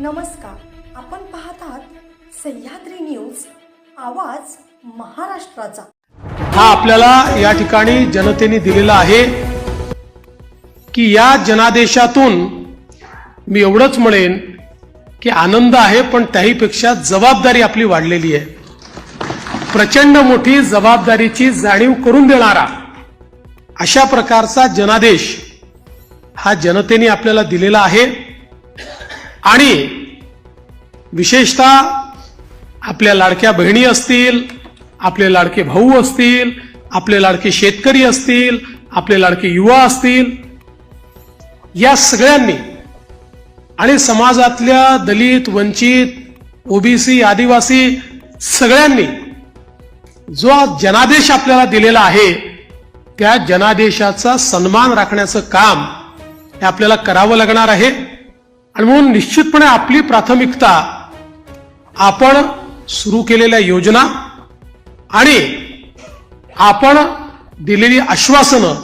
नमस्कार, आपण पाहत आहात सह्याद्री न्यूज, आवाज महाराष्ट्राचा। हा आपल्याला या ठिकाणी जनतेने दिलेला आहे की या जनादेशातून मी एवढंच म्हणेन की आनंद आहे, पण त्याहीपेक्षा जबाबदारी आपली वाढलेली आहे। प्रचंड मोठी जबाबदारीची जाणीव करून देणारा अशा प्रकारचा जनादेश हा जनतेने आपल्याला दिलेला आहे। आणि विशेषतः आपल्या लाडक्या बहिणी असतील, आपले लाडके भाऊ असतील, आपले लाडके शेतकरी असतील, आपले लाडके युवा असतील, या सगळ्यांनी आणि समाजातल्या दलित, वंचित, ओबीसी, आदिवासी सगळ्यांनी जो जनादेश आपल्याला दिलेला आहे त्या जनादेशाचा सन्मान राखण्याचं काम हे आपल्याला करावं लागणार आहे। आणि म्हणून निश्चितपणे आपली प्राथमिकता आपण सुरू केलेल्या योजना आणि आपण दिलेली आश्वासनं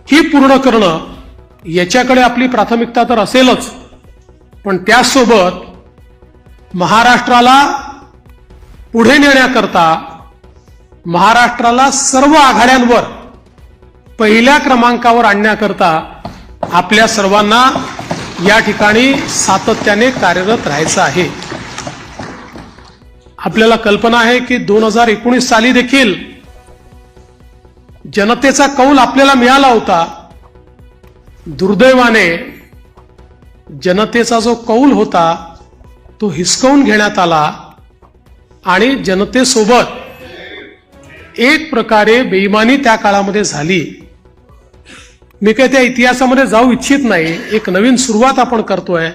ही पूर्ण करणं याच्याकडे आपली प्राथमिकता तर असेलच, पण त्यासोबत महाराष्ट्राला पुढे नेण्याकरता महाराष्ट्राला सर्व आघाड्यांवर पहिल्या क्रमांकावर आणण्याकरता आपल्या सर्वांना या ठिकाणी सातत्याने कार्यरत राहायचं आहे। आपल्याला कल्पना आहे की 2019 साली देखील जनतेचा कौल आपल्याला मिळाला होता। दुर्दैवाने जनतेचा जो कौल होता तो हिसकावून घेण्यात आला आणि जनतेसोबत एक प्रकारे बेईमानी त्या काळामध्ये झाली। मी काही त्या इतिहासामध्ये जाऊ इच्छित नाही, एक नवीन सुरुवात आपण करतोय,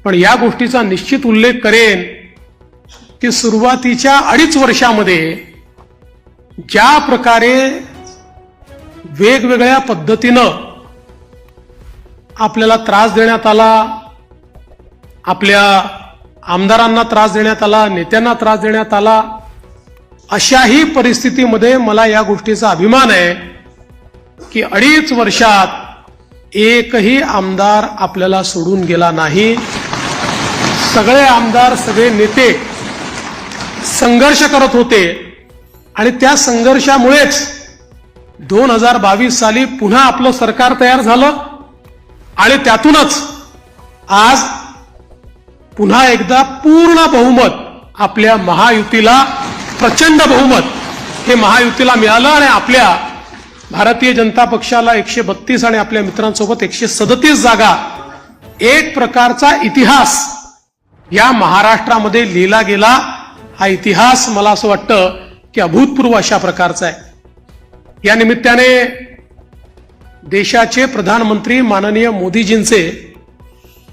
पण या गोष्टीचा निश्चित उल्लेख करेन की सुरुवातीच्या 2.5 वर्षामध्ये ज्या प्रकारे वेगवेगळ्या पद्धतीनं आपल्याला त्रास देण्यात आला, आपल्या आमदारांना त्रास देण्यात आला, नेत्यांना त्रास देण्यात आला, अशाही परिस्थितीमध्ये मला या गोष्टीचा अभिमान आहे की 2.5 वर्षात एकही आमदार आपल्याला सोडून गेला नाही। सगळे आमदार, सगळे नेते संघर्ष करत होते आणि त्या संघर्षामुळेच 2022 साली पुन्हा आपलं सरकार तयार झालं आणि त्यातूनच आज पुन्हा एकदा पूर्ण बहुमत आपल्या महायुतीला, प्रचंड बहुमत हे महायुतीला मिळालं आणि आपल्या भारतीय जनता पक्षाला 132 आणि आपल्या मित्रांसोबत 137 जागा, एक प्रकारचा इतिहास या महाराष्ट्रामध्ये लिहिला गेला। हा इतिहास मला असं वाटतं की अभूतपूर्व अशा प्रकारचा आहे। या निमित्ताने देशाचे प्रधानमंत्री माननीय मोदीजींचे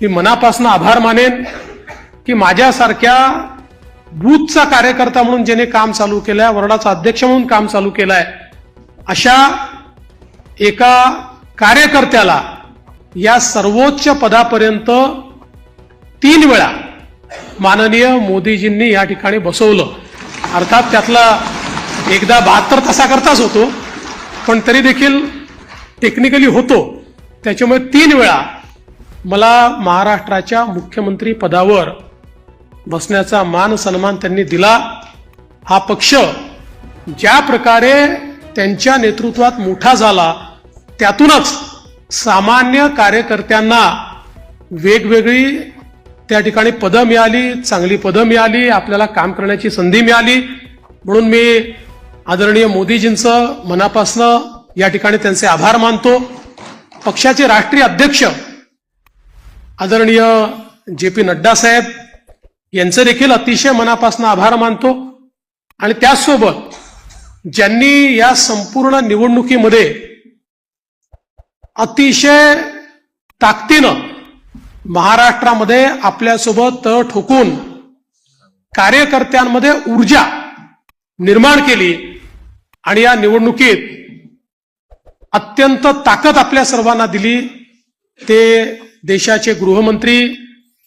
मी मनापासून आभार मानेन की माझ्यासारख्या बूथचा कार्यकर्ता म्हणून ज्याने काम चालू केलंय, वॉर्डाचा अध्यक्ष म्हणून काम चालू केलंय, अशा एका कार्यकर्त्याला या सर्वोच्च पदापर्यंत 3 वेळा माननीय मोदीजींनी या ठिकाणी बसवलं। अर्थात त्यातला एकदा 72 तासाकरताच होतो, पण तरी देखील टेक्निकली होतो, त्याच्यामुळे 3 वेळा मला महाराष्ट्राच्या मुख्यमंत्री पदावर बसण्याचा मान सन्मान त्यांनी दिला। हा पक्ष ज्या प्रकारे त्यांच्या नेतृत्वात मोठा झाला त्यातूनच सामान्य कार्यकर्त्यांना वेगवेगळी त्या ठिकाणी पदं मिळाली, चांगली पदं मिळाली, आपल्याला काम करण्याची संधी मिळाली। म्हणून मी आदरणीय मोदीजींचं मनापासून या ठिकाणी त्यांचे आभार मानतो। पक्षाचे राष्ट्रीय अध्यक्ष आदरणीय JP नड्डा साहेब यांचे देखील अतिशय मनापासून आभार मानतो। आणि त्याचसोबत ज्यांनी या संपूर्ण निवडणुकीमध्ये अतिशय ताकदीनं महाराष्ट्रामध्ये आपल्यासोबत तळ ठोकून कार्यकर्त्यांमध्ये ऊर्जा निर्माण केली आणि या निवडणुकीत अत्यंत ताकद आपल्या सर्वांना दिली, ते देशाचे गृहमंत्री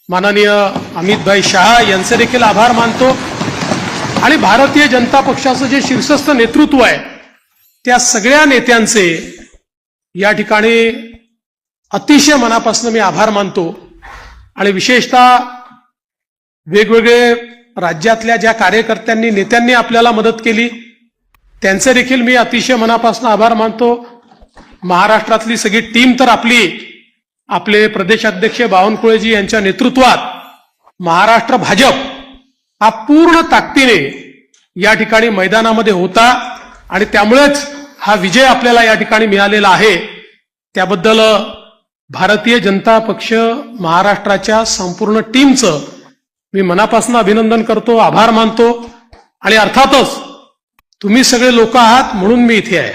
माननीय अमितभाई शहा यांचे देखील आभार मानतो। आणि भारतीय जनता पक्षाचं जे शीर्षस्थ नेतृत्व आहे त्या सगळ्या नेत्यांचे या ठिकाणी अतिशय मनापासून मी आभार मानतो। आणि विशेषतः वेगवेगळे राज्यातल्या ज्या कार्यकर्त्यांनी नेत्यांनी आपल्याला मदत केली त्यांचे देखील मी अतिशय मनापासून आभार मानतो. महाराष्ट्रातली सगळी टीम तर आपले प्रदेशाध्यक्ष बावनकुळेजी यांच्या नेतृत्वात महाराष्ट्र भाजप हा पूर्ण ताकदीने या ठिकाणी मैदानामध्ये होता आणि त्यामुळेच हा विजय आपल्याला या ठिकाणी मिळालेला आहे. त्याबद्दल भारतीय जनता पक्ष महाराष्ट्राच्या संपूर्ण टीमचं मी मनापासून अभिनंदन करतो, आभार मानतो. आणि अर्थातच तुम्ही सगळे लोक आहात म्हणून मी इथे आहे.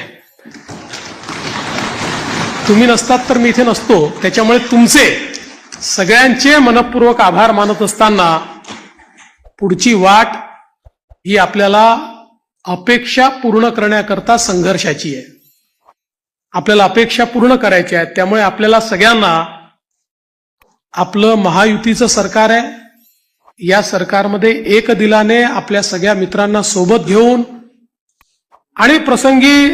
तुम्ही नसतात तर मी इथे नसतो. त्याच्यामुळे तुमचे सगळ्यांचे मनपूर्वक आभार मानत असताना पुढची वाट ही आपल्याला अपेक्षा पूर्ण करण्याकरता संघर्षाची आहे. आपल्याला अपेक्षा पूर्ण करायच्या आहेत. त्यामुळे आपल्याला सगळ्यांना आपलं महायुतीचं सरकार आहे. या सरकारमध्ये एक दिलाने आपल्या सगळ्या मित्रांना सोबत घेऊन आणि प्रसंगी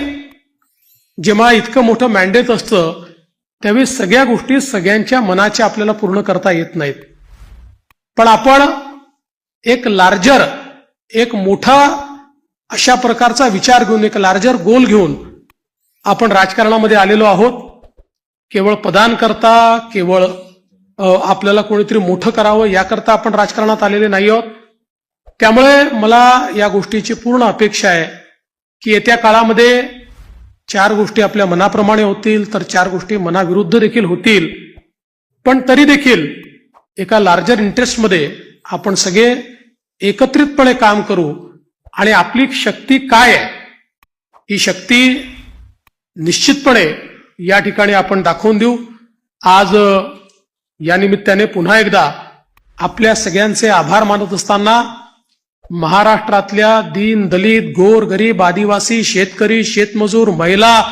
जेव्हा इतकं मोठं मॅन्डेट असतं त्यावेळी सगळ्या गोष्टी सगळ्यांच्या मनाच्या आपल्याला पूर्ण करता येत नाहीत. पण आपण एक लार्जर, एक मोठा अशा प्रकारचा विचार घेऊन, एक लार्जर गोल घेऊन आपण राजकारणामध्ये आलेलो आहोत. केवळ पदांकरता, केवळ आपल्याला कोणीतरी मोठं करावं याकरता आपण राजकारणात आलेले नाही आहोत. त्यामुळे मला या गोष्टीची पूर्ण अपेक्षा आहे की येत्या काळामध्ये 4 गोष्टी आपल्या मनाप्रमाणे होतील तर 4 गोष्टी मनाविरुद्ध देखील होतील. पण तरी देखील एका लार्जर इंटरेस्टमध्ये आपण सगळे एकत्रितपणे काम करू आणि आपली शक्ती काय आहे ही शक्ती निश्चितपणे या ठिकाणी आपण दाखवून देऊ. आज या निमित्ताने पुन्हा एकदा आपल्या सगळ्यांचे आभार मानत असताना महाराष्ट्रातल्या दीन, दलित, गोर, गरीब, आदिवासी, शेतकरी, शेतमजूर, महिला,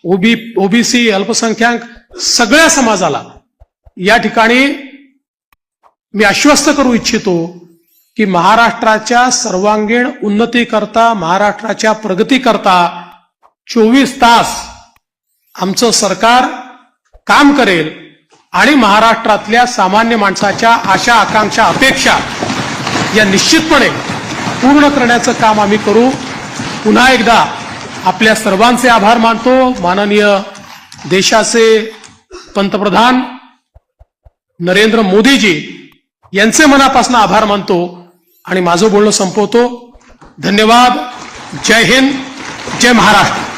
ओबीसी, अल्पसंख्याक सगळ्या समाजाला या ठिकाणी मी आश्वस्त करू इच्छितो की महाराष्ट्राच्या सर्वांगीण उन्नतीकरता, महाराष्ट्राच्या प्रगतीकरता 24 तास आमचं सरकार काम करेल आणि महाराष्ट्रातल्या सामान्य माणसाच्या आशा, आकांक्षा, अपेक्षा या निश्चितपणे पूर्ण करण्याचं काम आम्ही करू. पुन्हा एकदा आपल्या सर्वांचे आभार मानतो. माननीय देशाचे पंतप्रधान नरेंद्र मोदीजी यांचे मनापासून आभार मानतो आणि माझं बोलणं संपवतो. धन्यवाद. जय हिंद, जय महाराष्ट्र.